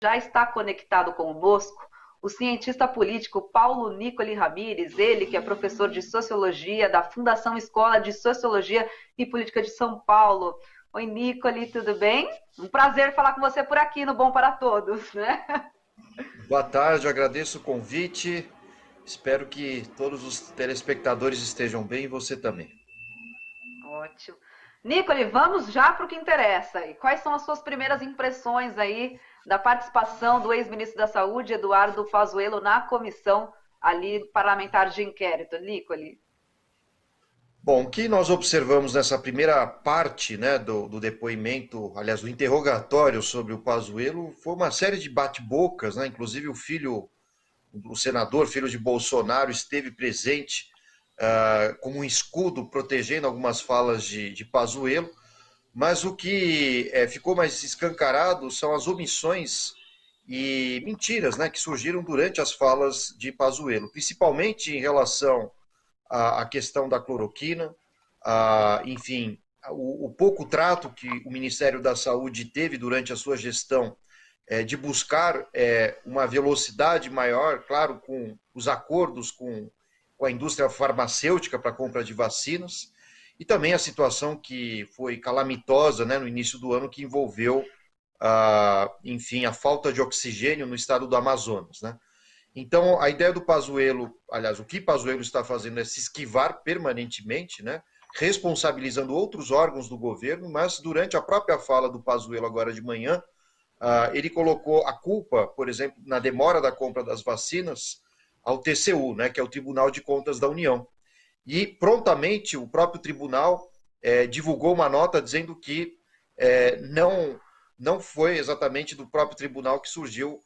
Já está conectado conosco o cientista político Paulo Nicoli Ramires, ele que é professor de Sociologia da Fundação Escola de Sociologia e Política de São Paulo. Oi, Nicoli, tudo bem? Um prazer falar com você por aqui no Bom para Todos, né? Boa tarde, eu agradeço o convite. Espero que todos os telespectadores estejam bem e você também. Ótimo. Nicoli, vamos já para o que interessa. E quais são as suas primeiras impressões aí da participação do ex-ministro da Saúde, Eduardo Pazuello, na comissão ali parlamentar de inquérito? Nicoli. Bom, o que nós observamos nessa primeira parte, né, do depoimento, aliás, do interrogatório sobre o Pazuello, foi uma série de bate-bocas, né? Inclusive o filho, o senador, filho de Bolsonaro, esteve presente como um escudo protegendo algumas falas de Pazuello. Mas o que ficou mais escancarado são as omissões e mentiras, né, que surgiram durante as falas de Pazuello, principalmente em relação à questão da cloroquina, enfim, o pouco trato que o Ministério da Saúde teve durante a sua gestão de buscar uma velocidade maior, claro, com os acordos com a indústria farmacêutica para a compra de vacinas, e também a situação que foi calamitosa, né, no início do ano, que envolveu, enfim, a falta de oxigênio no estado do Amazonas, né? Então, a ideia do Pazuello, aliás, o que Pazuello está fazendo é se esquivar permanentemente, né, responsabilizando outros órgãos do governo, mas durante a própria fala do Pazuello agora de manhã, ele colocou a culpa, por exemplo, na demora da compra das vacinas ao TCU, né, que é o Tribunal de Contas da União. E prontamente o próprio tribunal divulgou uma nota dizendo que não foi exatamente do próprio tribunal que surgiu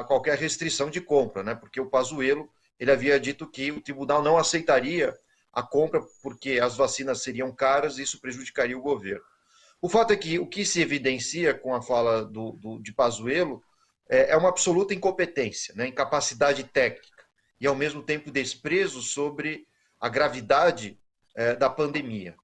qualquer restrição de compra, né? Porque o Pazuello ele havia dito que o tribunal não aceitaria a compra porque as vacinas seriam caras e isso prejudicaria o governo. O fato é que o que se evidencia com a fala de Pazuello é uma absoluta incompetência, né? Incapacidade técnica e, ao mesmo tempo, desprezo sobre a gravidade da pandemia.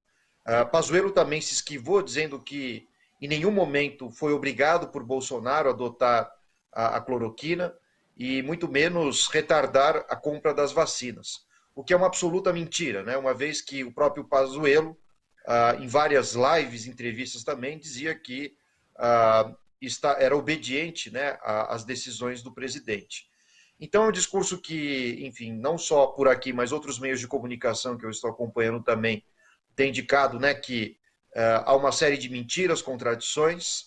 Pazuello também se esquivou, dizendo que em nenhum momento foi obrigado por Bolsonaro a adotar a cloroquina e muito menos retardar a compra das vacinas, o que é uma absoluta mentira, né? Uma vez que o próprio Pazuello, em várias lives, entrevistas também, dizia que era obediente, né, às decisões do presidente. Então é um discurso que, enfim, não só por aqui, mas outros meios de comunicação que eu estou acompanhando também, tem indicado, né, que há uma série de mentiras, contradições,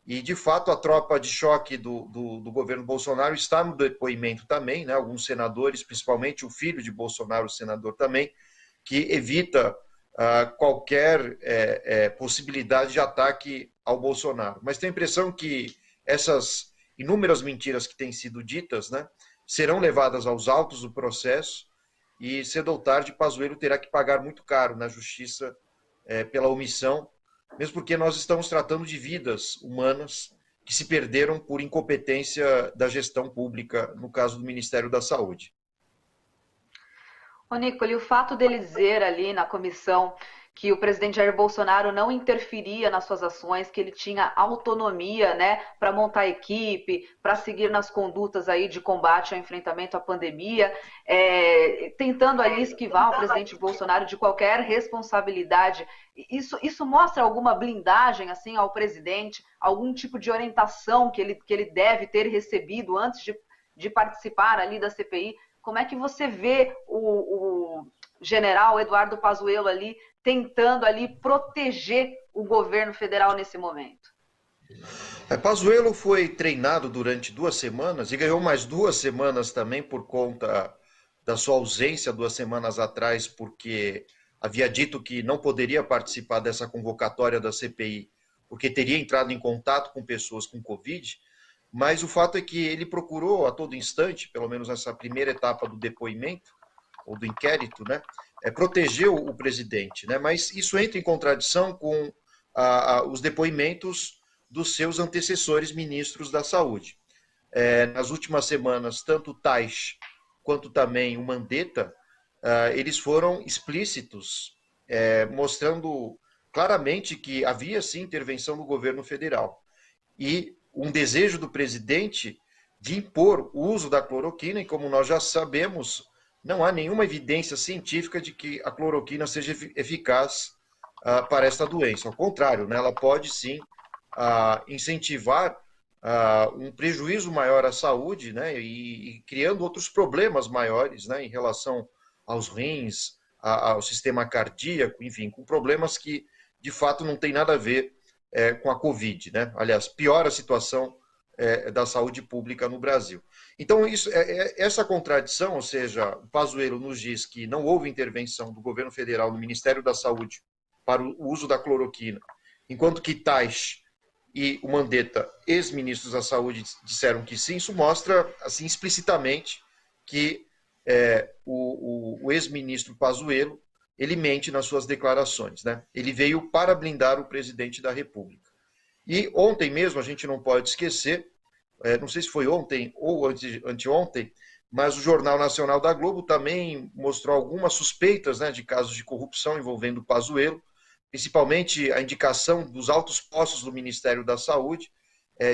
e de fato a tropa de choque do governo Bolsonaro está no depoimento também, né, alguns senadores, principalmente o filho de Bolsonaro, o senador também, que evita qualquer possibilidade de ataque ao Bolsonaro. Mas tenho a impressão que essas inúmeras mentiras que têm sido ditas, né, serão levadas aos autos do processo e, cedo ou tarde, Pazuello terá que pagar muito caro na justiça pela omissão, mesmo porque nós estamos tratando de vidas humanas que se perderam por incompetência da gestão pública, no caso do Ministério da Saúde. Ô, Nicole, o fato dele dizer ali na comissão que o presidente Jair Bolsonaro não interferia nas suas ações, que ele tinha autonomia, né, para montar a equipe, para seguir nas condutas aí de combate ao enfrentamento à pandemia, tentando ali esquivar o presidente Bolsonaro de qualquer responsabilidade. Isso mostra alguma blindagem assim ao presidente, algum tipo de orientação que ele deve ter recebido antes de participar ali da CPI? Como é que você vê o general Eduardo Pazuello ali tentando ali proteger o governo federal nesse momento? Pazuello foi treinado durante 2 semanas e ganhou mais 2 semanas também por conta da sua ausência 2 semanas atrás, porque havia dito que não poderia participar dessa convocatória da CPI, porque teria entrado em contato com pessoas com Covid. Mas o fato é que ele procurou a todo instante, pelo menos nessa primeira etapa do depoimento, ou do inquérito, né, proteger o presidente. Né, mas isso entra em contradição com os depoimentos dos seus antecessores ministros da Saúde. Nas últimas semanas, tanto o Taish quanto também o Mandetta, eles foram explícitos, mostrando claramente que havia sim intervenção do governo federal. E um desejo do presidente de impor o uso da cloroquina, e como nós já sabemos, não há nenhuma evidência científica de que a cloroquina seja eficaz para esta doença. Ao contrário, né, ela pode sim incentivar um prejuízo maior à saúde, né, e criando outros problemas maiores, né, em relação aos rins, ao sistema cardíaco, enfim, com problemas que de fato não tem nada a ver com a Covid, né? Aliás, piora a situação da saúde pública no Brasil. Então, essa contradição, ou seja, o Pazuello nos diz que não houve intervenção do governo federal no Ministério da Saúde para o uso da cloroquina, enquanto que Taish e o Mandetta, ex-ministros da Saúde, disseram que sim. Isso mostra assim explicitamente que o ex-ministro Pazuello ele mente nas suas declarações, né? Ele veio para blindar o presidente da República. E ontem mesmo, a gente não pode esquecer, não sei se foi ontem ou anteontem, mas o Jornal Nacional da Globo também mostrou algumas suspeitas, né, de casos de corrupção envolvendo o Pazuello, principalmente a indicação dos altos postos do Ministério da Saúde,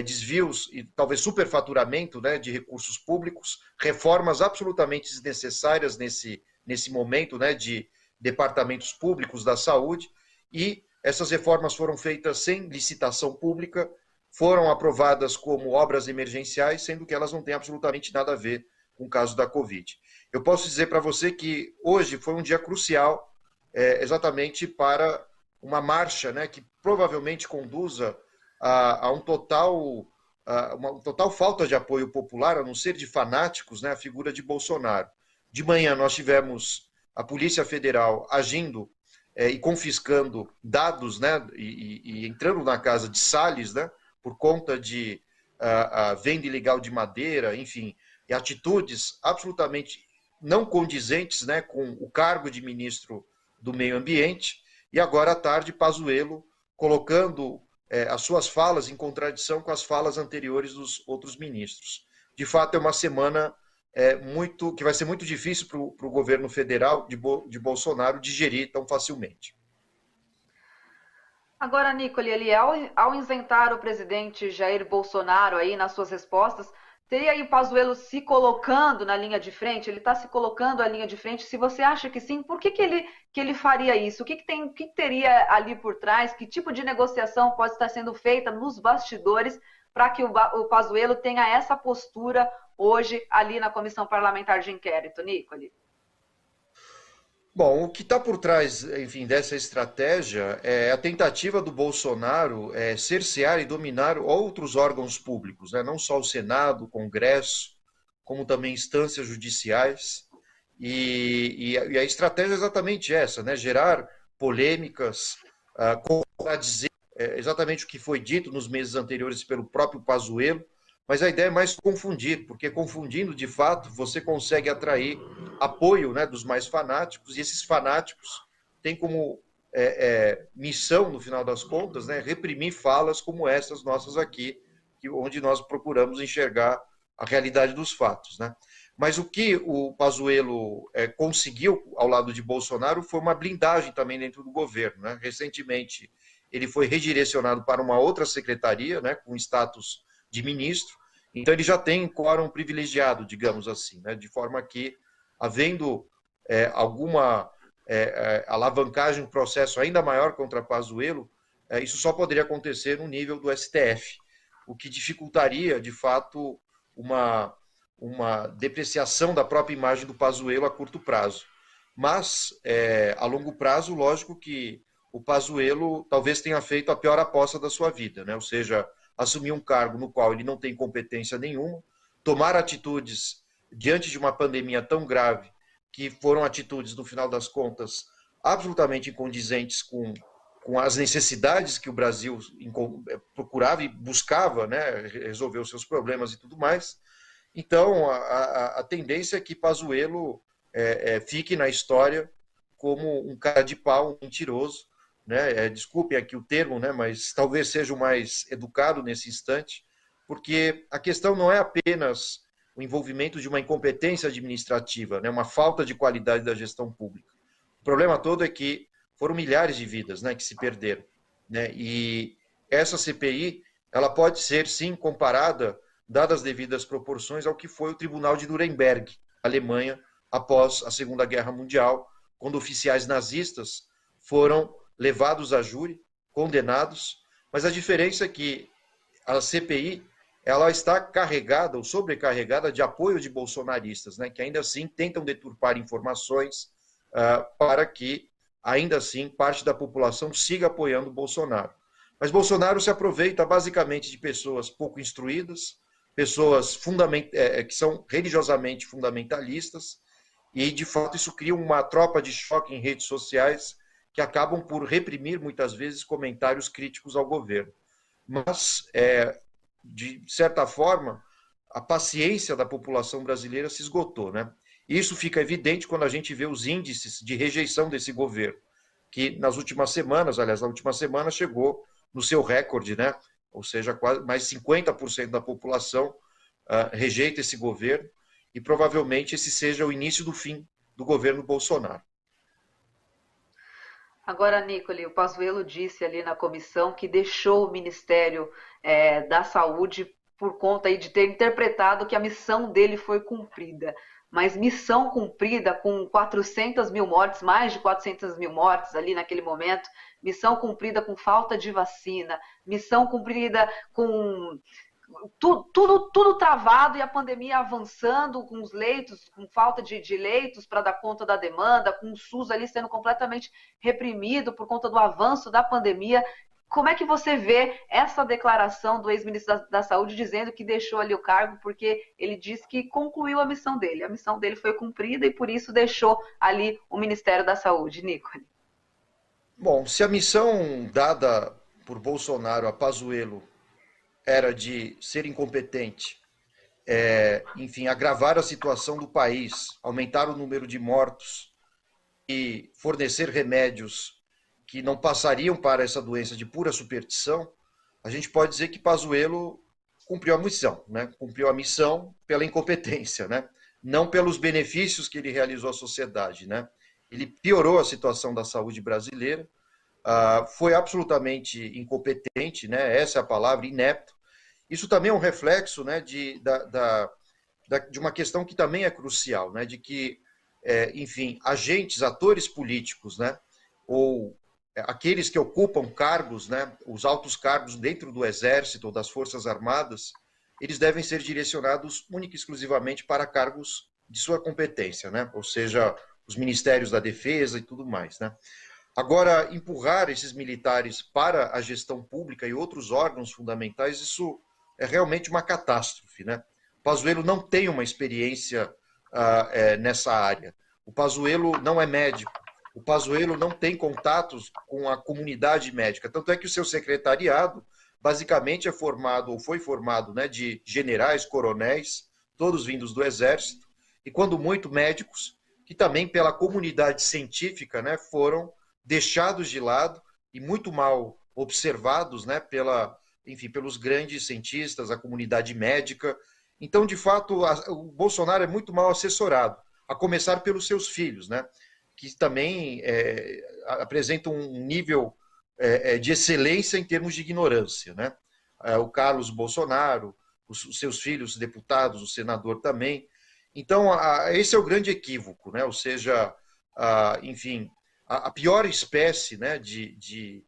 desvios e talvez superfaturamento, né, de recursos públicos, reformas absolutamente desnecessárias nesse momento, né, de departamentos públicos da saúde, e essas reformas foram feitas sem licitação pública, foram aprovadas como obras emergenciais, sendo que elas não têm absolutamente nada a ver com o caso da Covid. Eu posso dizer para você que hoje foi um dia crucial, exatamente para uma marcha, né, que provavelmente conduza uma total falta de apoio popular, a não ser de fanáticos, né, a figura de Bolsonaro. De manhã nós tivemos a Polícia Federal agindo e confiscando dados, né, e entrando na casa de Salles, né, por conta de a venda ilegal de madeira, enfim, e atitudes absolutamente não condizentes, né, com o cargo de ministro do Meio Ambiente. E agora à tarde, Pazuello colocando as suas falas em contradição com as falas anteriores dos outros ministros. De fato, é uma semana que vai ser muito difícil para o governo federal de Bolsonaro digerir tão facilmente. Agora, Nicole, ao isentar o presidente Jair Bolsonaro aí nas suas respostas, teria aí o Pazuello se colocando na linha de frente? Ele está se colocando na linha de frente? Se você acha que sim, por que ele faria isso? O que teria ali por trás? Que tipo de negociação pode estar sendo feita nos bastidores para que o Pazuello tenha essa postura hoje ali na Comissão Parlamentar de Inquérito, Nicole? Bom, o que está por trás, enfim, dessa estratégia é a tentativa do Bolsonaro cercear e dominar outros órgãos públicos, né? Não só o Senado, o Congresso, como também instâncias judiciais. E a estratégia é exatamente essa, né? Gerar polêmicas, contradizer exatamente o que foi dito nos meses anteriores pelo próprio Pazuello, mas a ideia é mais confundir, porque confundindo, de fato, você consegue atrair apoio, né, dos mais fanáticos, e esses fanáticos têm como missão, no final das contas, né, reprimir falas como essas nossas aqui, onde nós procuramos enxergar a realidade dos fatos, né? Mas o que o Pazuello conseguiu ao lado de Bolsonaro foi uma blindagem também dentro do governo, né? Recentemente, ele foi redirecionado para uma outra secretaria, né, com status de ministro, então ele já tem quórum privilegiado, digamos assim, né, de forma que, havendo alguma alavancagem, um processo ainda maior contra Pazuello, isso só poderia acontecer no nível do STF, o que dificultaria, de fato, uma depreciação da própria imagem do Pazuello a curto prazo. Mas, a longo prazo, lógico que o Pazuello talvez tenha feito a pior aposta da sua vida, né? Ou seja, assumir um cargo no qual ele não tem competência nenhuma, tomar atitudes diante de uma pandemia tão grave, que foram atitudes, no final das contas, absolutamente incondizentes com as necessidades que o Brasil procurava e buscava, né, resolver os seus problemas e tudo mais. Então, a tendência é que Pazuello fique na história como um cara de pau, um mentiroso, né? Desculpem aqui o termo, né, mas talvez seja o mais educado nesse instante, porque a questão não é apenas o envolvimento de uma incompetência administrativa, né, uma falta de qualidade da gestão pública. O problema todo é que foram milhares de vidas, né, que se perderam, né, e essa CPI ela pode ser, sim, comparada, dadas as devidas proporções, ao que foi o Tribunal de Nuremberg, Alemanha, após a Segunda Guerra Mundial, quando oficiais nazistas foram levados a júri, condenados, mas a diferença é que a CPI ela está carregada ou sobrecarregada de apoio de bolsonaristas, né, que ainda assim tentam deturpar informações para que, ainda assim, parte da população siga apoiando Bolsonaro. Mas Bolsonaro se aproveita basicamente de pessoas pouco instruídas, pessoas que são religiosamente fundamentalistas, e de fato isso cria uma tropa de choque em redes sociais que acabam por reprimir muitas vezes comentários críticos ao governo. Mas, de certa forma, a paciência da população brasileira se esgotou, né? Isso fica evidente quando a gente vê os índices de rejeição desse governo, que nas últimas semanas, aliás, na última semana chegou no seu recorde, né? Ou seja, quase mais 50% da população rejeita esse governo, e provavelmente esse seja o início do fim do governo Bolsonaro. Agora, Nicole, o Pazuello disse ali na comissão que deixou o Ministério da Saúde por conta aí de ter interpretado que a missão dele foi cumprida. Mas missão cumprida com 400 mil mortes, mais de 400 mil mortes ali naquele momento, missão cumprida com falta de vacina, missão cumprida com tudo travado e a pandemia avançando, com os leitos, com falta de leitos para dar conta da demanda, com o SUS ali sendo completamente reprimido por conta do avanço da pandemia. Como é que você vê essa declaração do ex-ministro da Saúde dizendo que deixou ali o cargo porque ele disse que concluiu a missão dele? A missão dele foi cumprida e por isso deixou ali o Ministério da Saúde. Nicole. Bom, se a missão dada por Bolsonaro a Pazuello era de ser incompetente, enfim, agravar a situação do país, aumentar o número de mortos e fornecer remédios que não passariam para essa doença de pura superstição, a gente pode dizer que Pazuello cumpriu a missão, né? Cumpriu a missão pela incompetência, né? Não pelos benefícios que ele realizou à sociedade, né? Ele piorou a situação da saúde brasileira, foi absolutamente incompetente, né? Essa é a palavra, inepto. Isso também é um reflexo, né, de uma questão que também é crucial, né? De que, enfim, agentes, atores políticos, né? Ou aqueles que ocupam cargos, né, os altos cargos dentro do Exército ou das Forças Armadas, eles devem ser direcionados única e exclusivamente para cargos de sua competência, né? Ou seja, os ministérios da Defesa e tudo mais, né? Agora, empurrar esses militares para a gestão pública e outros órgãos fundamentais, isso é realmente uma catástrofe, né? O Pazuello não tem uma experiência nessa área. O Pazuello não é médico. O Pazuello não tem contatos com a comunidade médica. Tanto é que o seu secretariado basicamente é formado, ou foi formado, né, de generais, coronéis, todos vindos do Exército, e quando muito médicos, que também pela comunidade científica, né, foram deixados de lado e muito mal observados, né, enfim, pelos grandes cientistas, a comunidade médica. Então, de fato, o Bolsonaro é muito mal assessorado, a começar pelos seus filhos, né, que também apresentam um nível de excelência em termos de ignorância, né? O Carlos Bolsonaro, os seus filhos deputados, o senador também. Então, esse é o grande equívoco, né? Ou seja, enfim, a pior espécie, né, de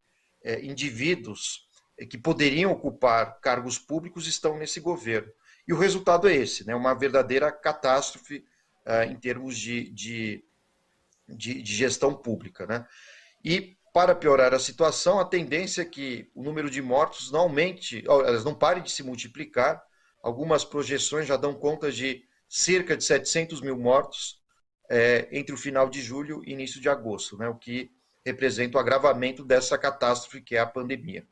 indivíduos que poderiam ocupar cargos públicos estão nesse governo. E o resultado é esse, né? Uma verdadeira catástrofe em termos de gestão pública, né? E, para piorar a situação, a tendência é que o número de mortos não aumente, elas não parem de se multiplicar. Algumas projeções já dão conta de cerca de 700 mil mortos entre o final de julho e início de agosto, né? O que representa o agravamento dessa catástrofe que é a pandemia.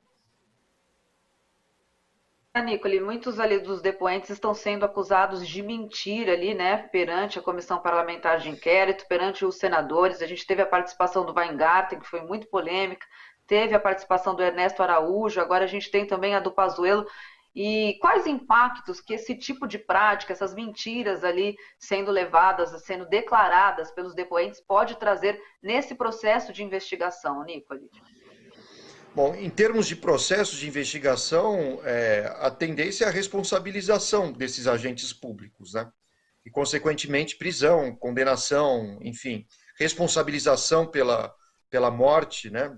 Nicole, muitos ali dos depoentes estão sendo acusados de mentir ali, né, perante a Comissão Parlamentar de Inquérito, perante os senadores. A gente teve a participação do Weingarten, que foi muito polêmica, teve a participação do Ernesto Araújo, agora a gente tem também a do Pazuello. E quais impactos que esse tipo de prática, essas mentiras ali sendo levadas, sendo declaradas pelos depoentes, pode trazer nesse processo de investigação, Nicole? Bom, em termos de processos de investigação, a tendência é a responsabilização desses agentes públicos, né? E, consequentemente, prisão, condenação, enfim, responsabilização pela morte, né?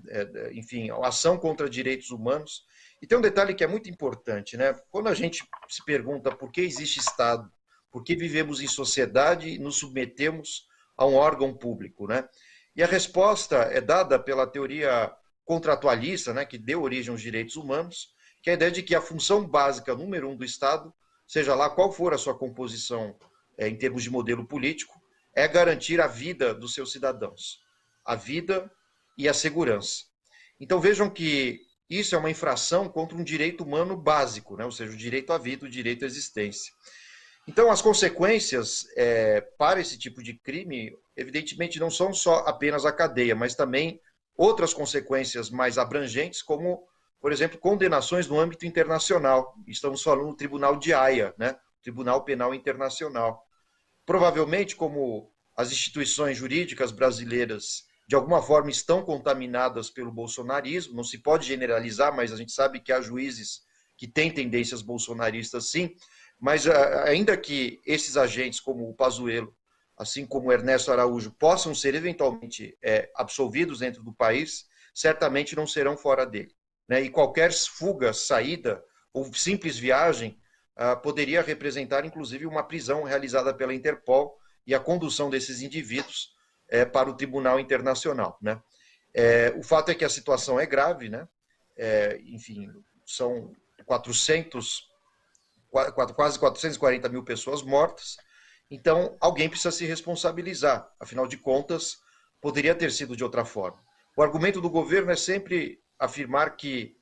Enfim, ação contra direitos humanos. E tem um detalhe que é muito importante, né? Quando a gente se pergunta por que existe Estado, por que vivemos em sociedade e nos submetemos a um órgão público, né? E a resposta é dada pela teoria contratualista, né, que deu origem aos direitos humanos, que é a ideia de que a função básica número um do Estado, seja lá qual for a sua composição em termos de modelo político, é garantir a vida dos seus cidadãos, a vida e a segurança. Então vejam que isso é uma infração contra um direito humano básico, né, ou seja, o direito à vida, o direito à existência. Então, as consequências para esse tipo de crime, evidentemente, não são só apenas a cadeia, mas também outras consequências mais abrangentes, como, por exemplo, condenações no âmbito internacional. Estamos falando do Tribunal de Haia, né? Tribunal Penal Internacional. Provavelmente, como as instituições jurídicas brasileiras de alguma forma estão contaminadas pelo bolsonarismo, não se pode generalizar, mas a gente sabe que há juízes que têm tendências bolsonaristas, sim. Mas ainda que esses agentes, como o Pazuello, assim como o Ernesto Araújo, possam ser eventualmente absolvidos dentro do país, certamente não serão fora dele, né? E qualquer fuga, saída ou simples viagem poderia representar, inclusive, uma prisão realizada pela Interpol e a condução desses indivíduos para o Tribunal Internacional, né? O fato é que a situação é grave, né? Enfim, são 400 quase 440 mil pessoas mortas, então alguém precisa se responsabilizar, afinal de contas, poderia ter sido de outra forma. O argumento do governo é sempre afirmar que,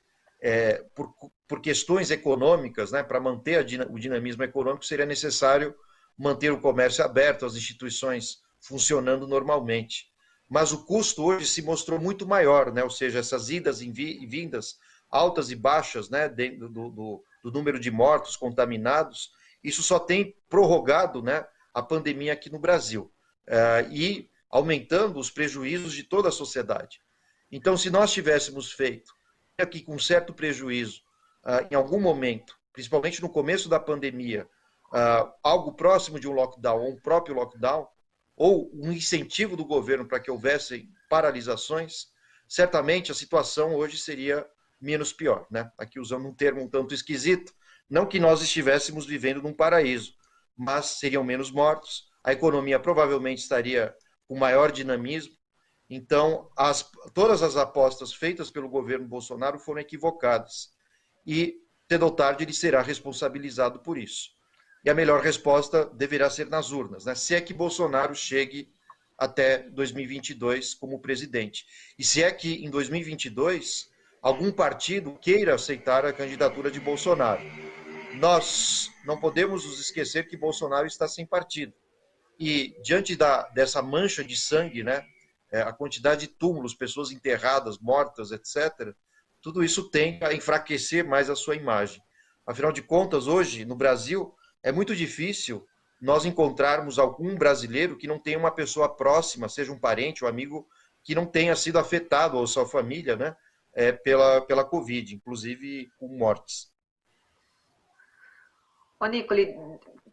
por questões econômicas, né, para manter o dinamismo econômico, seria necessário manter o comércio aberto, as instituições funcionando normalmente. Mas o custo hoje se mostrou muito maior, né, ou seja, essas idas e vindas, altas e baixas, né, do número de mortos contaminados, isso só tem prorrogado, né, a pandemia aqui no Brasil e aumentando os prejuízos de toda a sociedade. Então, se nós tivéssemos feito aqui com certo prejuízo, em algum momento, principalmente no começo da pandemia, algo próximo de um lockdown, ou um próprio lockdown, ou um incentivo do governo para que houvessem paralisações, certamente a situação hoje seria menos pior, né? Aqui usando um termo um tanto esquisito, não que nós estivéssemos vivendo num paraíso, mas seriam menos mortos, a economia provavelmente estaria com maior dinamismo. Então, todas as apostas feitas pelo governo Bolsonaro foram equivocadas. E, cedo ou tarde, ele será responsabilizado por isso. E a melhor resposta deverá ser nas urnas, né? Se é que Bolsonaro chegue até 2022 como presidente. E se é que em 2022 algum partido queira aceitar a candidatura de Bolsonaro. Nós não podemos nos esquecer que Bolsonaro está sem partido. E diante dessa mancha de sangue, né, a quantidade de túmulos, pessoas enterradas, mortas, etc., tudo isso tende a enfraquecer mais a sua imagem. Afinal de contas, hoje, no Brasil, é muito difícil nós encontrarmos algum brasileiro que não tenha uma pessoa próxima, seja um parente ou amigo, que não tenha sido afetado, ou sua família, né, pela Covid, inclusive com mortes. Ô, Nicole,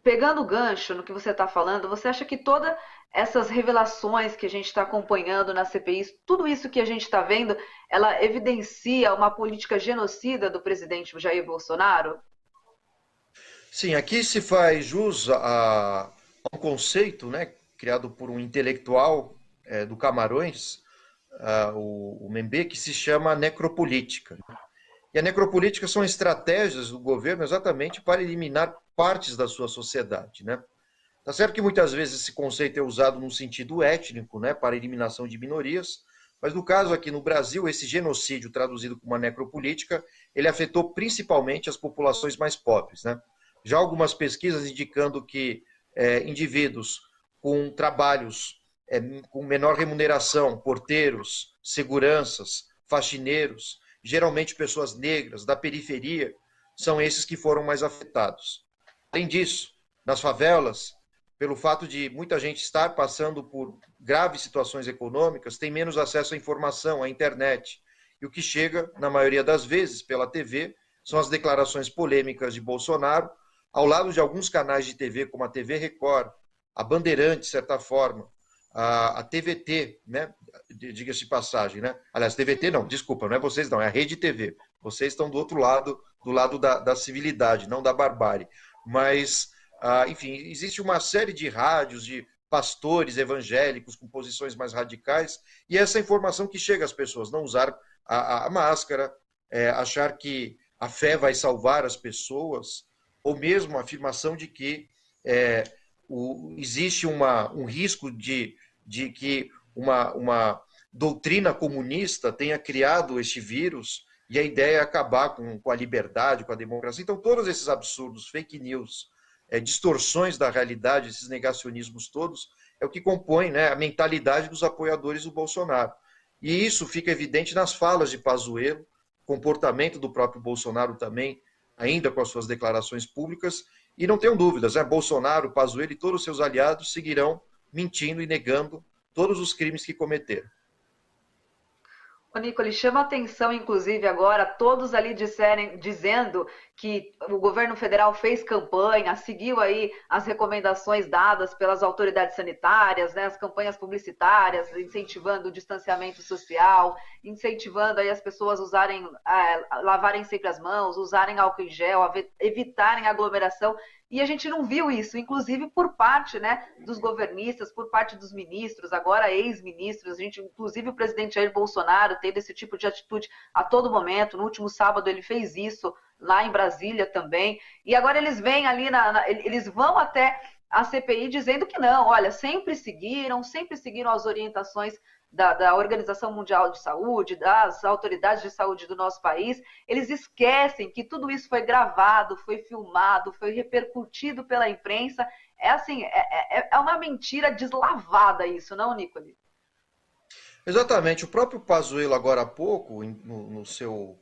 pegando o gancho no que você está falando, você acha que todas essas revelações que a gente está acompanhando na CPI, tudo isso que a gente está vendo, ela evidencia uma política genocida do presidente Jair Bolsonaro? Sim, aqui se faz jus a um conceito, né, criado por um intelectual do Camarões, o Membe, que se chama necropolítica. E a necropolítica são estratégias do governo exatamente para eliminar partes da sua sociedade, né? Tá certo que muitas vezes esse conceito é usado num sentido étnico, né, para eliminação de minorias, mas no caso aqui no Brasil, esse genocídio traduzido como uma necropolítica, ele afetou principalmente as populações mais pobres, né? Já algumas pesquisas indicando que indivíduos com trabalhos com menor remuneração, porteiros, seguranças, faxineiros, geralmente pessoas negras, da periferia, são esses que foram mais afetados. Além disso, nas favelas, pelo fato de muita gente estar passando por graves situações econômicas, tem menos acesso à informação, à internet. E o que chega, na maioria das vezes, pela TV, são as declarações polêmicas de Bolsonaro, ao lado de alguns canais de TV, como a TV Record, a Bandeirantes, de certa forma, a TVT, né? Diga-se de passagem, né? Aliás, TVT não, desculpa, não é vocês não, é a Rede TV. Vocês estão do outro lado, do lado da civilidade, não da barbárie. Mas, enfim, existe uma série de rádios, de pastores evangélicos com posições mais radicais, e essa informação que chega às pessoas, não usar a máscara, achar que a fé vai salvar as pessoas, ou mesmo a afirmação de que existe um risco de que uma doutrina comunista tenha criado este vírus e a ideia é acabar com a liberdade, com a democracia. Então, todos esses absurdos, fake news, distorções da realidade, esses negacionismos todos, é o que compõe, né, a mentalidade dos apoiadores do Bolsonaro. E isso fica evidente nas falas de Pazuello, comportamento do próprio Bolsonaro também, ainda com as suas declarações públicas, e não tenham dúvidas, né, Bolsonaro, Pazuello e todos os seus aliados seguirão mentindo e negando todos os crimes que cometeram. Ô, Nicole, chama atenção, inclusive, agora, todos ali dizendo que o governo federal fez campanha, seguiu aí as recomendações dadas pelas autoridades sanitárias, né, as campanhas publicitárias, incentivando o distanciamento social, incentivando aí as pessoas lavarem sempre as mãos, usarem álcool em gel, evitarem aglomeração. E a gente não viu isso, inclusive por parte, né, dos governistas, por parte dos ministros, agora ex-ministros. A gente, inclusive o presidente Jair Bolsonaro teve esse tipo de atitude a todo momento. No último sábado ele fez isso lá em Brasília também. E agora eles vêm ali, eles vão até a CPI dizendo que não, olha, sempre seguiram as orientações da Organização Mundial de Saúde, das autoridades de saúde do nosso país. Eles esquecem que tudo isso foi gravado, foi filmado, foi repercutido pela imprensa. É assim, é uma mentira deslavada isso, não, Nicole? Exatamente. O próprio Pazuello, agora há pouco, no seu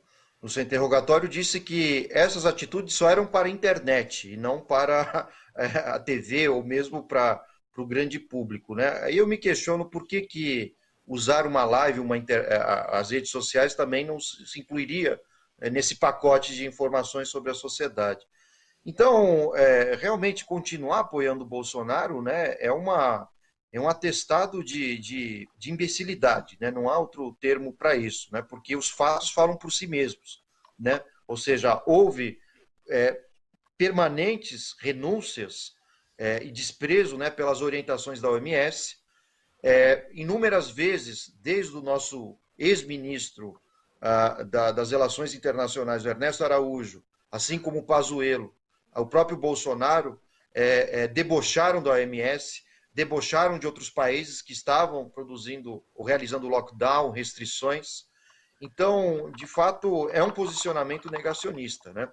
interrogatório, disse que essas atitudes só eram para a internet e não para a TV ou mesmo para o grande público, né? Aí eu me questiono por que usar uma live, as redes sociais também não se incluiria nesse pacote de informações sobre a sociedade. Então, realmente continuar apoiando o Bolsonaro, né, é um atestado de imbecilidade, né? Não há outro termo para isso, né? Porque os fatos falam por si mesmos, né? Ou seja, houve permanentes renúncias e desprezo, né, pelas orientações da OMS, inúmeras vezes, desde o nosso ex-ministro das Relações Internacionais, o Ernesto Araújo, assim como o Pazuello, o próprio Bolsonaro, debocharam da OMS, debocharam de outros países que estavam produzindo ou realizando lockdown, restrições. Então, de fato, é um posicionamento negacionista, né?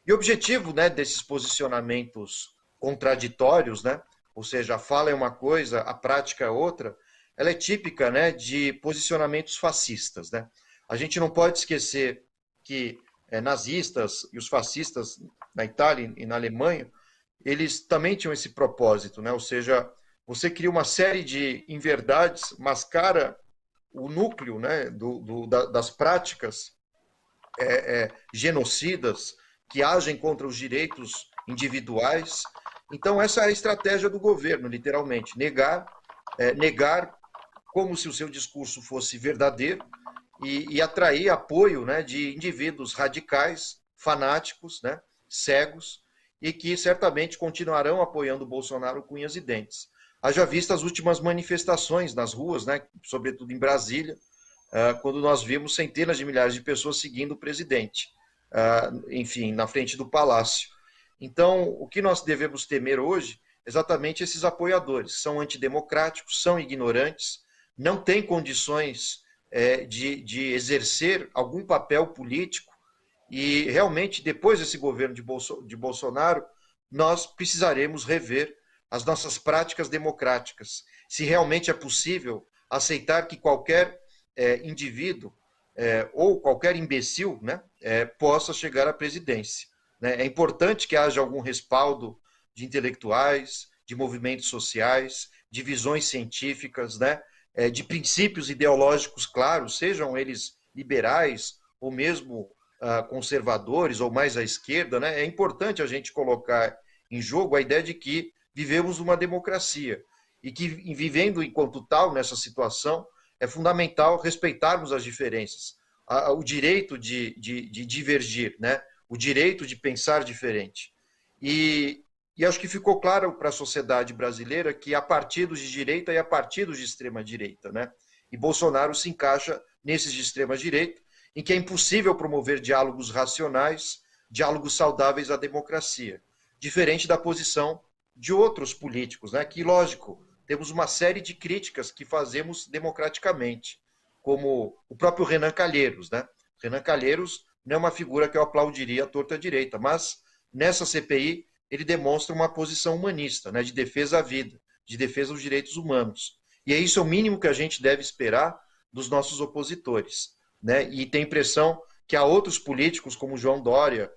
E o objetivo, né, desses posicionamentos contraditórios, né, ou seja, a fala é uma coisa, a prática é outra, ela é típica, né, de posicionamentos fascistas, né? A gente não pode esquecer que nazistas e os fascistas na Itália e na Alemanha, eles também tinham esse propósito, né? Ou seja, você cria uma série de inverdades, mascara o núcleo, né, das práticas genocidas que agem contra os direitos individuais. Então, essa é a estratégia do governo, literalmente, negar como se o seu discurso fosse verdadeiro e atrair apoio, né, de indivíduos radicais, fanáticos, né, cegos, e que certamente continuarão apoiando o Bolsonaro com unhas e dentes. Haja vista as últimas manifestações nas ruas, né, sobretudo em Brasília, quando nós vimos centenas de milhares de pessoas seguindo o presidente, enfim, na frente do palácio. Então, o que nós devemos temer hoje é exatamente esses apoiadores. São antidemocráticos, são ignorantes, não têm condições de exercer algum papel político e realmente, depois desse governo de Bolsonaro, nós precisaremos rever as nossas práticas democráticas. Se realmente é possível aceitar que qualquer indivíduo ou qualquer imbecil, né, possa chegar à presidência. Né? É importante que haja algum respaldo de intelectuais, de movimentos sociais, de visões científicas, né, de princípios ideológicos claros, sejam eles liberais ou mesmo conservadores ou mais à esquerda, né? É importante a gente colocar em jogo a ideia de que vivemos uma democracia e que, vivendo enquanto tal nessa situação, é fundamental respeitarmos as diferenças, o direito de divergir, né? O direito de pensar diferente. E acho que ficou claro para a sociedade brasileira que há partidos de direita e há partidos de extrema-direita, né? E Bolsonaro se encaixa nesses de extrema-direita, em que é impossível promover diálogos racionais, diálogos saudáveis à democracia, diferente da posição de outros políticos, né? Que, lógico, temos uma série de críticas que fazemos democraticamente, como o próprio Renan Calheiros, né? Renan Calheiros não é uma figura que eu aplaudiria à torta direita, mas nessa CPI ele demonstra uma posição humanista, né? De defesa à vida, de defesa aos direitos humanos. E é isso o mínimo que a gente deve esperar dos nossos opositores, né? E tem a impressão que há outros políticos, como João Dória,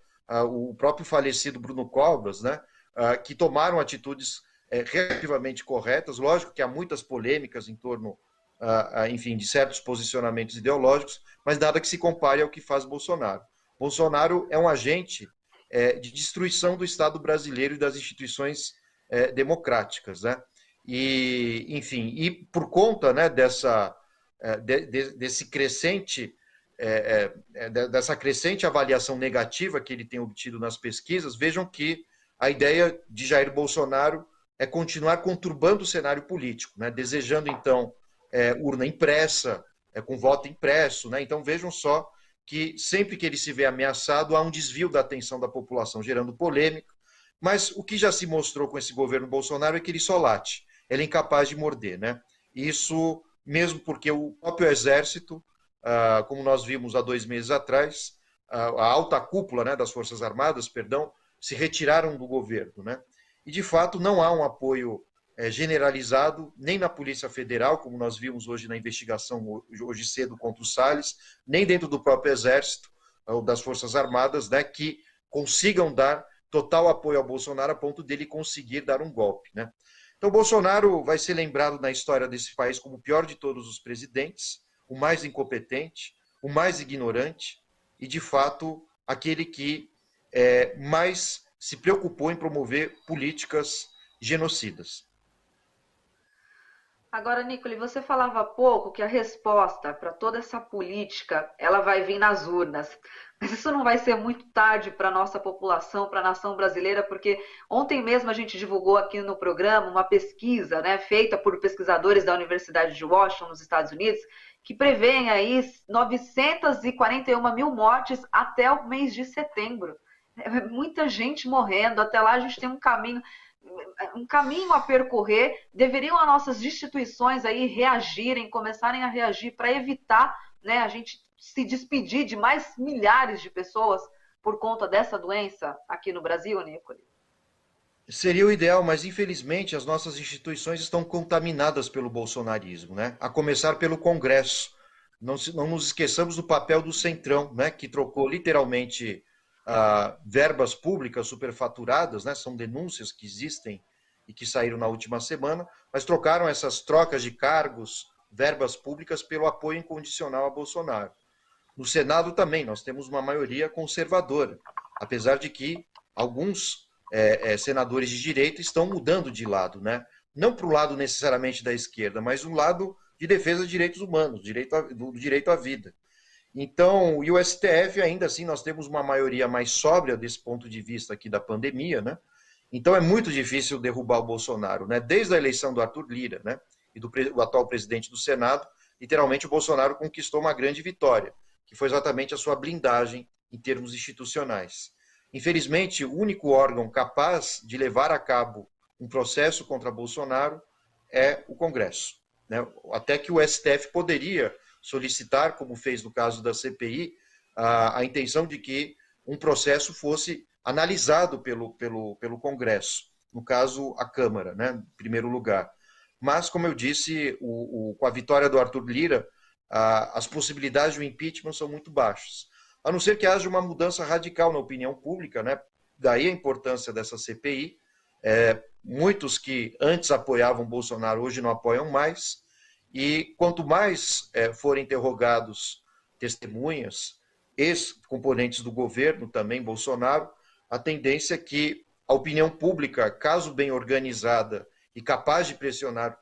o próprio falecido Bruno Covas, né? Que tomaram atitudes relativamente corretas. Lógico que há muitas polêmicas em torno, enfim, de certos posicionamentos ideológicos, mas nada que se compare ao que faz Bolsonaro. Bolsonaro é um agente de destruição do Estado brasileiro e das instituições democráticas, né? E, enfim, e por conta, né, desse crescente dessa crescente avaliação negativa que ele tem obtido nas pesquisas, vejam que a ideia de Jair Bolsonaro é continuar conturbando o cenário político, né? Desejando, então, urna impressa, com voto impresso, né? Então, vejam só que sempre que ele se vê ameaçado, há um desvio da atenção da população, gerando polêmica, mas o que já se mostrou com esse governo Bolsonaro é que ele só late, ele é incapaz de morder, né? Isso mesmo porque o próprio Exército, como nós vimos há 2 meses atrás, a alta cúpula, né, das Forças Armadas, perdão, se retiraram do governo, né? E, de fato, não há um apoio generalizado, nem na Polícia Federal, como nós vimos hoje na investigação, hoje cedo, contra o Salles, nem dentro do próprio Exército ou das Forças Armadas, né, que consigam dar total apoio ao Bolsonaro a ponto dele conseguir dar um golpe, né? Então, Bolsonaro vai ser lembrado na história desse país como o pior de todos os presidentes, o mais incompetente, o mais ignorante e, de fato, aquele que mais se preocupou em promover políticas genocidas. Agora, Nicole, você falava há pouco que a resposta para toda essa política, ela vai vir nas urnas. Mas isso não vai ser muito tarde para a nossa população, para a nação brasileira, porque ontem mesmo a gente divulgou aqui no programa uma pesquisa, né, feita por pesquisadores da Universidade de Washington, nos Estados Unidos, que prevêem aí 941 mil mortes até o mês de setembro. É muita gente morrendo, até lá a gente tem um caminho a percorrer. Deveriam as nossas instituições aí reagirem, começarem a reagir para evitar, né, a gente se despedir de mais milhares de pessoas por conta dessa doença aqui no Brasil, Nicole? Seria o ideal, mas infelizmente as nossas instituições estão contaminadas pelo bolsonarismo, né? A começar pelo Congresso. Não nos esqueçamos do papel do Centrão, né? Que trocou literalmente verbas públicas superfaturadas, né? São denúncias que existem e que saíram na última semana, mas trocaram essas trocas de cargos, verbas públicas, pelo apoio incondicional a Bolsonaro. No Senado também nós temos uma maioria conservadora, apesar de que alguns senadores de direita estão mudando de lado, né? Não para o lado necessariamente da esquerda, mas um lado de defesa de direitos humanos, do direito à vida. Então, e o STF, ainda assim, nós temos uma maioria mais sóbria desse ponto de vista aqui da pandemia, né? Então é muito difícil derrubar o Bolsonaro, né? Desde a eleição do Arthur Lira, né? E do atual presidente do Senado, literalmente o Bolsonaro conquistou uma grande vitória, que foi exatamente a sua blindagem em termos institucionais. Infelizmente, o único órgão capaz de levar a cabo um processo contra Bolsonaro é o Congresso, né? Até que o STF poderia solicitar, como fez no caso da CPI, a intenção de que um processo fosse analisado pelo Congresso, no caso a Câmara, né, em primeiro lugar. Mas, como eu disse, com a vitória do Arthur Lira, as possibilidades de um impeachment são muito baixas. A não ser que haja uma mudança radical na opinião pública, né? Daí a importância dessa CPI. Muitos que antes apoiavam Bolsonaro hoje não apoiam mais, e quanto mais forem interrogados testemunhas, ex-componentes do governo também, Bolsonaro, a tendência é que a opinião pública, caso bem organizada e capaz de pressionar,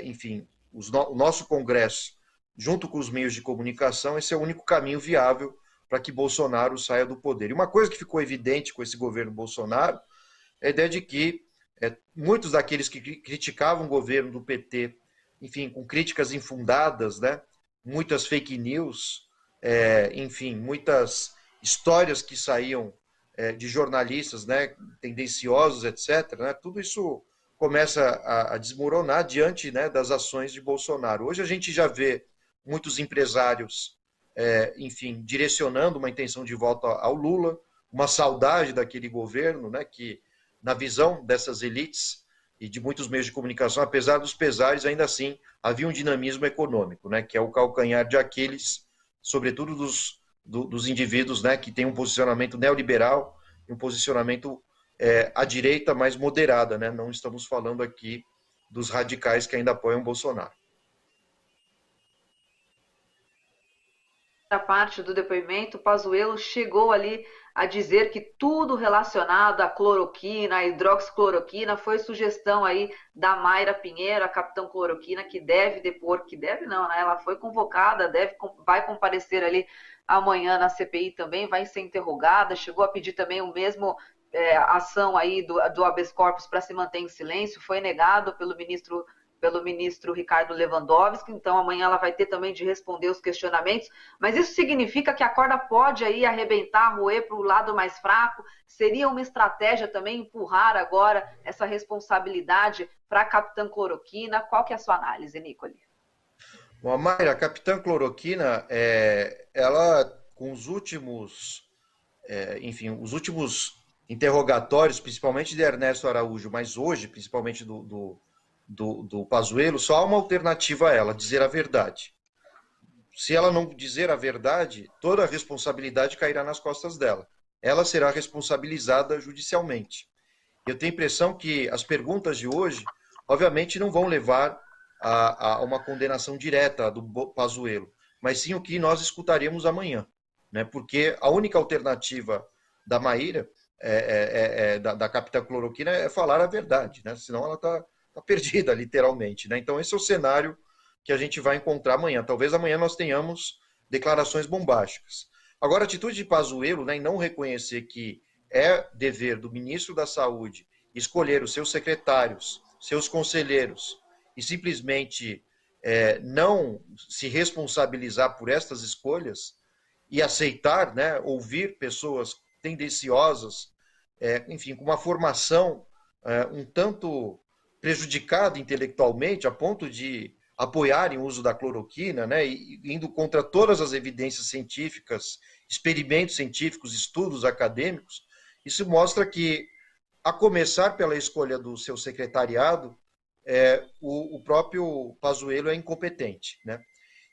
enfim, o nosso Congresso, junto com os meios de comunicação, esse é o único caminho viável para que Bolsonaro saia do poder. E uma coisa que ficou evidente com esse governo Bolsonaro é a ideia de que muitos daqueles que criticavam o governo do PT, enfim, com críticas infundadas, né, muitas fake news, enfim, muitas histórias que saíam de jornalistas, né, tendenciosos, etc., né, tudo isso começa a desmoronar diante, né, das ações de Bolsonaro. Hoje a gente já vê muitos empresários, enfim, direcionando uma intenção de volta ao Lula, uma saudade daquele governo, né, que, na visão dessas elites e de muitos meios de comunicação, apesar dos pesares, ainda assim havia um dinamismo econômico, né, que é o calcanhar de Aquiles, sobretudo dos indivíduos, né, que têm um posicionamento neoliberal e um posicionamento à direita mais moderada, né? Não estamos falando aqui dos radicais que ainda apoiam Bolsonaro. Na parte do depoimento, Pazuello chegou ali a dizer que tudo relacionado à cloroquina, à hidroxicloroquina, foi sugestão aí da Mayra Pinheiro, a capitã cloroquina, que deve depor, que deve não, né? Ela foi convocada, vai comparecer ali amanhã na CPI também, vai ser interrogada, chegou a pedir também o mesmo ação aí do habeas corpus para se manter em silêncio, foi negado pelo ministro Ricardo Lewandowski, então amanhã ela vai ter também de responder os questionamentos, mas isso significa que a corda pode aí arrebentar, roer para o lado mais fraco? Seria uma estratégia também empurrar agora essa responsabilidade para a capitã cloroquina? Qual que é a sua análise, Nicole? Bom, a Mayra, a capitã cloroquina, ela com os últimos, enfim, os últimos interrogatórios, principalmente de Ernesto Araújo, mas hoje, principalmente do Pazuello, só há uma alternativa a ela, dizer a verdade. Se ela não dizer a verdade, toda a responsabilidade cairá nas costas dela. Ela será responsabilizada judicialmente. Eu tenho a impressão que as perguntas de hoje, obviamente, não vão levar a uma condenação direta do Pazuello, mas sim o que nós escutaremos amanhã, né? Porque a única alternativa da Maíra, da capitã cloroquina, é falar a verdade, né? Senão ela está perdida, literalmente, né? Então esse é o cenário que a gente vai encontrar amanhã. Talvez amanhã nós tenhamos declarações bombásticas. Agora, a atitude de Pazuello, né, em não reconhecer que é dever do ministro da Saúde escolher os seus secretários, seus conselheiros, e simplesmente não se responsabilizar por estas escolhas e aceitar, né, ouvir pessoas tendenciosas, enfim, com uma formação um tanto prejudicada intelectualmente, a ponto de apoiarem o uso da cloroquina, né, indo contra todas as evidências científicas, experimentos científicos, estudos acadêmicos. Isso mostra que, a começar pela escolha do seu secretariado, o próprio Pazuello é incompetente, né?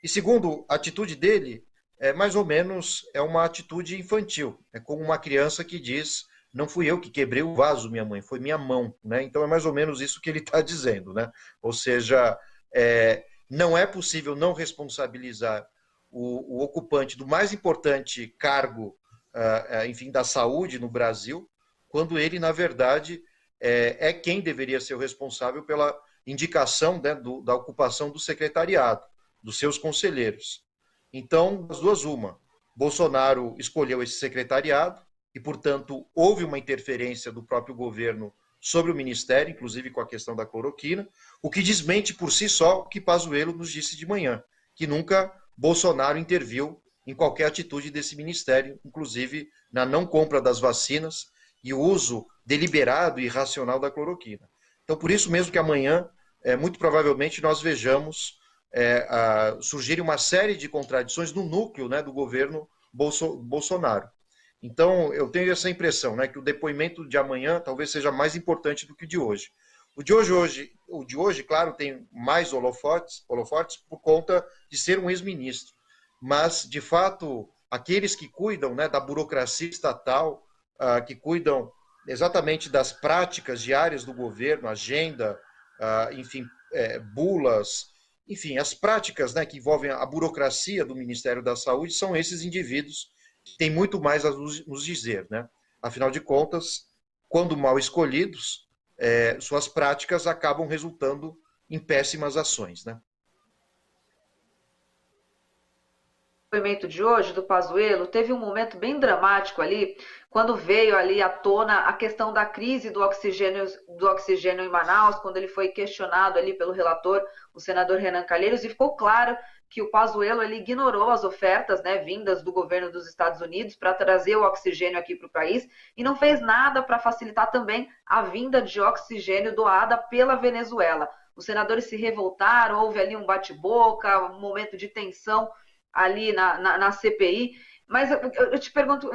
E segundo, a atitude dele mais ou menos é uma atitude infantil, é como uma criança que diz: não fui eu que quebrei o vaso, minha mãe, foi minha mão, né? Então é mais ou menos isso que ele está dizendo, né? Ou seja, não é possível não responsabilizar o ocupante do mais importante cargo, enfim, da saúde no Brasil, quando ele, na verdade, é quem deveria ser o responsável pela indicação, né, da ocupação do secretariado, dos seus conselheiros. Então, das duas, uma. Bolsonaro escolheu esse secretariado e, portanto, houve uma interferência do próprio governo sobre o ministério, inclusive com a questão da cloroquina, o que desmente por si só o que Pazuello nos disse de manhã, que nunca Bolsonaro interviu em qualquer atitude desse ministério, inclusive na não compra das vacinas e o uso deliberado e irracional da cloroquina. Então, por isso mesmo que amanhã, muito provavelmente, nós vejamos surgir uma série de contradições no núcleo, né, do governo Bolsonaro. Então, eu tenho essa impressão, né, que o depoimento de amanhã talvez seja mais importante do que o de hoje. O de hoje, claro, tem mais holofotes por conta de ser um ex-ministro. Mas, de fato, aqueles que cuidam, né, da burocracia estatal, que cuidam exatamente das práticas diárias do governo, agenda, enfim, bulas enfim, as práticas, né, que envolvem a burocracia do Ministério da Saúde são esses indivíduos que têm muito mais a nos dizer, né? Afinal de contas, quando mal escolhidos, suas práticas acabam resultando em péssimas ações, né? Depoimento de hoje do Pazuello teve um momento bem dramático ali, quando veio ali à tona a questão da crise do oxigênio em Manaus, quando ele foi questionado ali pelo relator, o senador Renan Calheiros, e ficou claro que o Pazuello ele ignorou as ofertas, né, vindas do governo dos Estados Unidos para trazer o oxigênio aqui para o país e não fez nada para facilitar também a vinda de oxigênio doada pela Venezuela. Os senadores se revoltaram, houve ali um bate-boca, um momento de tensão ali na CPI. Mas eu te pergunto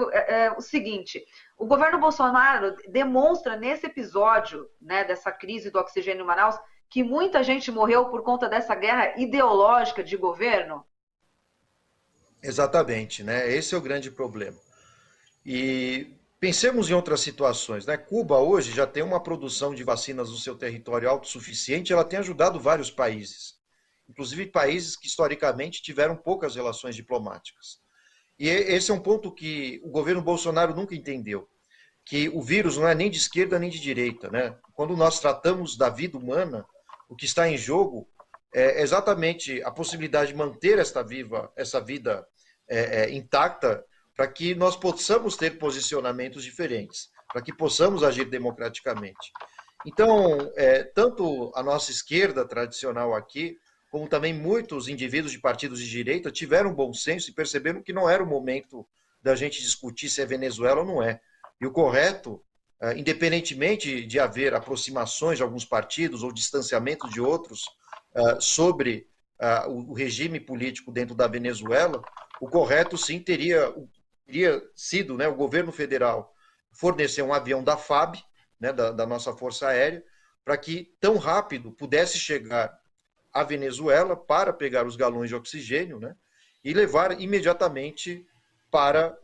o seguinte: o governo Bolsonaro demonstra nesse episódio, né, dessa crise do oxigênio em Manaus, que muita gente morreu por conta dessa guerra ideológica de governo? Exatamente, né? Esse é o grande problema. E pensemos em outras situações, né? Cuba hoje já tem uma produção de vacinas no seu território autossuficiente, ela tem ajudado vários países, inclusive países que historicamente tiveram poucas relações diplomáticas. E esse é um ponto que o governo Bolsonaro nunca entendeu, que o vírus não é nem de esquerda nem de direita, né? Quando nós tratamos da vida humana, o que está em jogo é exatamente a possibilidade de manter essa vida intacta, para que nós possamos ter posicionamentos diferentes, para que possamos agir democraticamente. Então, tanto a nossa esquerda tradicional aqui, como também muitos indivíduos de partidos de direita tiveram bom senso e perceberam que não era o momento da gente discutir se é Venezuela ou não é. E o correto, independentemente de haver aproximações de alguns partidos ou distanciamento de outros sobre o regime político dentro da Venezuela, o correto sim teria sido, né, o governo federal fornecer um avião da FAB, né, da nossa Força Aérea, para que tão rápido pudesse chegar à Venezuela para pegar os galões de oxigênio, né, e levar imediatamente para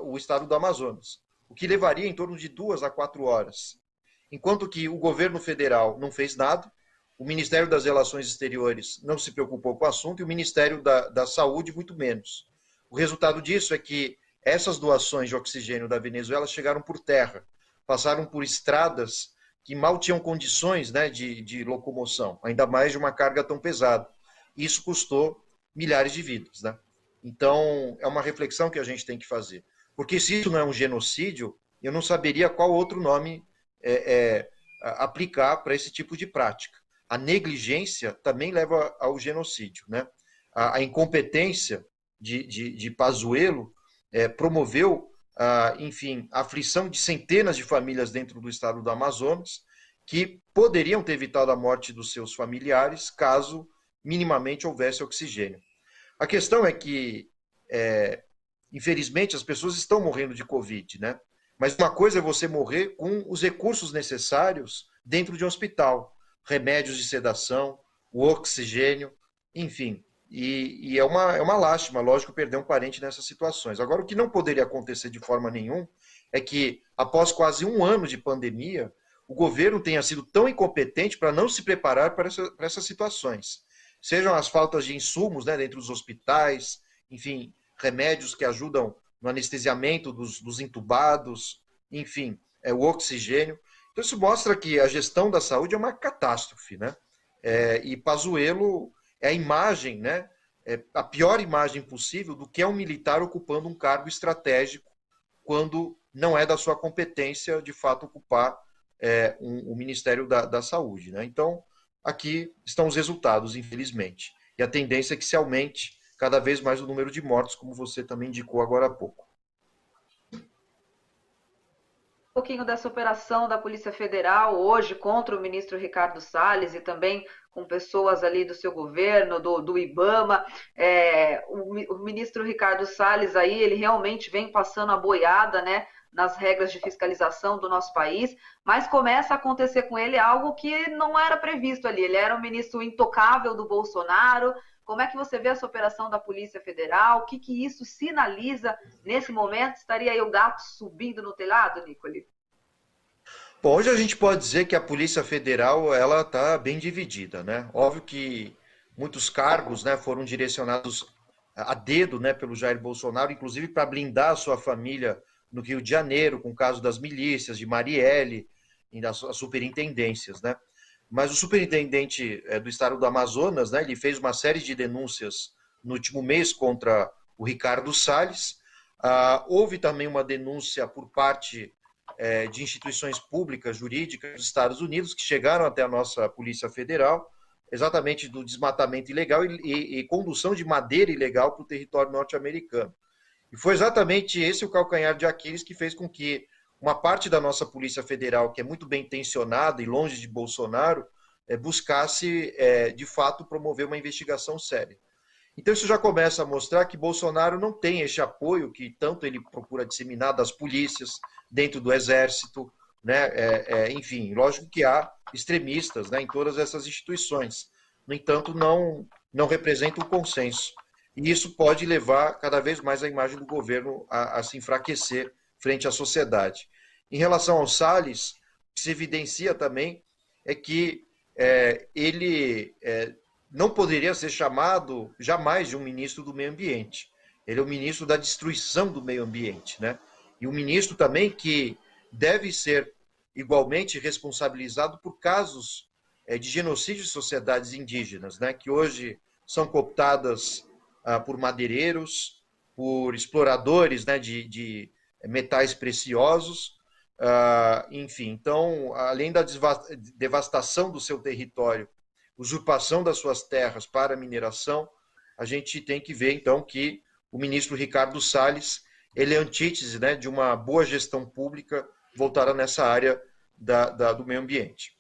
o estado do Amazonas, o que levaria em torno de 2 a 4 horas. Enquanto que o governo federal não fez nada, o Ministério das Relações Exteriores não se preocupou com o assunto e o Ministério da Saúde muito menos. O resultado disso é que essas doações de oxigênio da Venezuela chegaram por terra, passaram por estradas que mal tinham condições, né, de locomoção, ainda mais de uma carga tão pesada. Isso custou milhares de vidas, né? Então, é uma reflexão que a gente tem que fazer. Porque se isso não é um genocídio, eu não saberia qual outro nome aplicar para esse tipo de prática. A negligência também leva ao genocídio, né? A incompetência de Pazuello promoveu, enfim, a aflição de centenas de famílias dentro do estado do Amazonas que poderiam ter evitado a morte dos seus familiares caso minimamente houvesse oxigênio. A questão é que, infelizmente, as pessoas estão morrendo de Covid, né? Mas uma coisa é você morrer com os recursos necessários dentro de um hospital, remédios de sedação, o oxigênio, enfim. E é uma lástima, lógico, perder um parente nessas situações. Agora, o que não poderia acontecer de forma nenhuma é que, após quase um ano de pandemia, o governo tenha sido tão incompetente para não se preparar para essas situações. Sejam as faltas de insumos, né, dentro dos hospitais, enfim, remédios que ajudam no anestesiamento dos entubados, enfim, o oxigênio. Então, isso mostra que a gestão da saúde é uma catástrofe, né? E Pazuello é a imagem, né? A pior imagem possível do que é um militar ocupando um cargo estratégico quando não é da sua competência, de fato, ocupar o Ministério da Saúde, né? Então, aqui estão os resultados, infelizmente. E a tendência é que se aumente cada vez mais o número de mortos, como você também indicou agora há pouco. Um pouquinho dessa operação da Polícia Federal hoje contra o ministro Ricardo Salles e também com pessoas ali do seu governo, do IBAMA. O ministro Ricardo Salles aí, ele realmente vem passando a boiada, né, nas regras de fiscalização do nosso país, mas começa a acontecer com ele algo que não era previsto ali. Ele era um ministro intocável do Bolsonaro. Como é que você vê essa operação da Polícia Federal? O que isso sinaliza nesse momento? Estaria aí o gato subindo no telhado, Nicole? Bom, hoje a gente pode dizer que a Polícia Federal ela está bem dividida, né? Óbvio que muitos cargos, né, foram direcionados a dedo, né, pelo Jair Bolsonaro, inclusive para blindar a sua família no Rio de Janeiro, com o caso das milícias, de Marielle e das superintendências, né? Mas o superintendente do estado do Amazonas, né, ele fez uma série de denúncias no último mês contra o Ricardo Salles. Houve também uma denúncia por parte de instituições públicas, jurídicas dos Estados Unidos, que chegaram até a nossa Polícia Federal, exatamente do desmatamento ilegal e condução de madeira ilegal para o território norte-americano. E foi exatamente esse o calcanhar de Aquiles que fez com que uma parte da nossa Polícia Federal, que é muito bem intencionada e longe de Bolsonaro, buscasse, de fato, promover uma investigação séria. Então isso já começa a mostrar que Bolsonaro não tem esse apoio que tanto ele procura disseminar das polícias, dentro do exército, né? Enfim, lógico que há extremistas, né, em todas essas instituições. No entanto, não representa um consenso. E isso pode levar cada vez mais a imagem do governo a se enfraquecer frente à sociedade. Em relação ao Salles, o que se evidencia também é que ele não poderia ser chamado jamais de um ministro do meio ambiente. Ele é o ministro da destruição do meio ambiente, né? E um ministro também que deve ser igualmente responsabilizado por casos de genocídio de sociedades indígenas, né? Que hoje são cooptadas por madeireiros, por exploradores, né, de metais preciosos, enfim. Então, além da devastação do seu território, usurpação das suas terras para mineração, a gente tem que ver, então, que o ministro Ricardo Salles, ele é antítese, né, de uma boa gestão pública voltada nessa área do meio ambiente.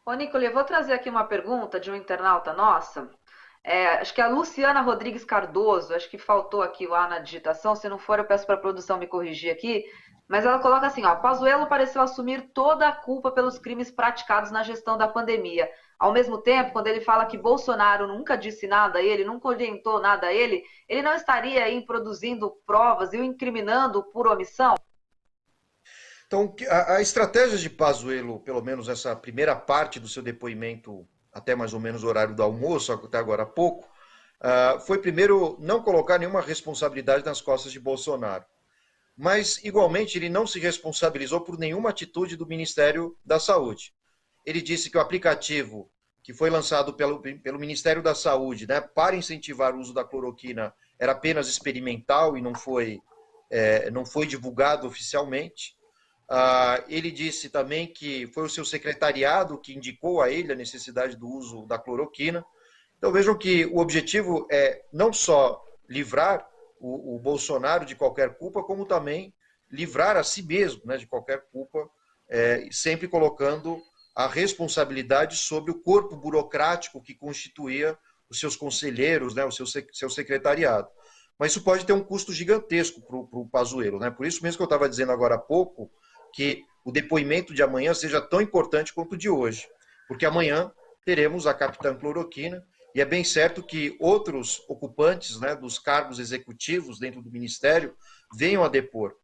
Ô, Nicole, eu vou trazer aqui uma pergunta de um internauta nossa. Acho que é a Luciana Rodrigues Cardoso, acho que faltou aqui lá na digitação, se não for eu peço para a produção me corrigir aqui, mas ela coloca assim, ó, Pazuello pareceu assumir toda a culpa pelos crimes praticados na gestão da pandemia. Ao mesmo tempo, quando ele fala que Bolsonaro nunca disse nada a ele, nunca orientou nada a ele não estaria aí produzindo provas e o incriminando por omissão? Então, a estratégia de Pazuello, pelo menos essa primeira parte do seu depoimento, até mais ou menos o horário do almoço, até agora há pouco, foi primeiro não colocar nenhuma responsabilidade nas costas de Bolsonaro. Mas, igualmente, ele não se responsabilizou por nenhuma atitude do Ministério da Saúde. Ele disse que o aplicativo que foi lançado pelo Ministério da Saúde, né, para incentivar o uso da cloroquina era apenas experimental e não foi divulgado oficialmente. Ele disse também que foi o seu secretariado que indicou a ele a necessidade do uso da cloroquina. Então vejam que o objetivo é não só livrar o Bolsonaro de qualquer culpa, como também livrar a si mesmo, né, de qualquer culpa, sempre colocando a responsabilidade sobre o corpo burocrático que constituía os seus conselheiros, né, o seu secretariado. Mas isso pode ter um custo gigantesco para o Pazuello, né? Por isso mesmo que eu estava dizendo agora há pouco, que o depoimento de amanhã seja tão importante quanto o de hoje. Porque amanhã teremos a capitã Cloroquina, e é bem certo que outros ocupantes, né, dos cargos executivos dentro do Ministério venham a depor.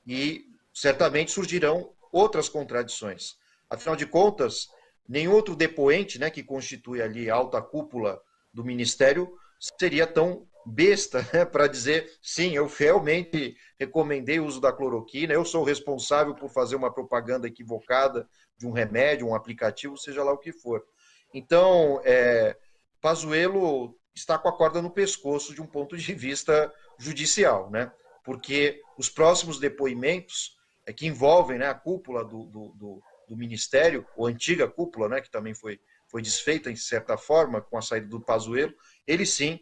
E certamente surgirão outras contradições. Afinal de contas, nenhum outro depoente, né, que constitui ali a alta cúpula do Ministério seria tão besta, né, para dizer, sim, eu realmente recomendei o uso da cloroquina, eu sou responsável por fazer uma propaganda equivocada de um remédio, um aplicativo, seja lá o que for. Então, Pazuello está com a corda no pescoço de um ponto de vista judicial, né? Porque os próximos depoimentos que envolvem, né, a cúpula do Ministério, ou antiga cúpula, né, que também foi desfeita, em certa forma, com a saída do Pazuello, eles sim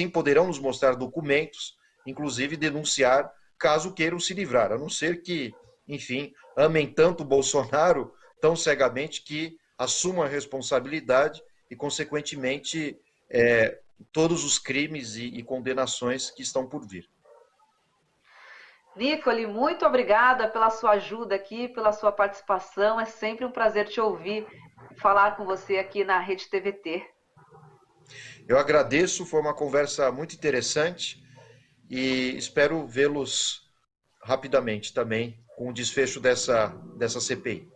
poderão nos mostrar documentos, inclusive denunciar, caso queiram se livrar, a não ser que, enfim, amem tanto o Bolsonaro tão cegamente que assumam a responsabilidade e, consequentemente, todos os crimes e condenações que estão por vir. Nicole, muito obrigada pela sua ajuda aqui, pela sua participação. É sempre um prazer te ouvir falar com você aqui na Rede TVT. Eu agradeço, foi uma conversa muito interessante e espero vê-los rapidamente também com o desfecho dessa CPI.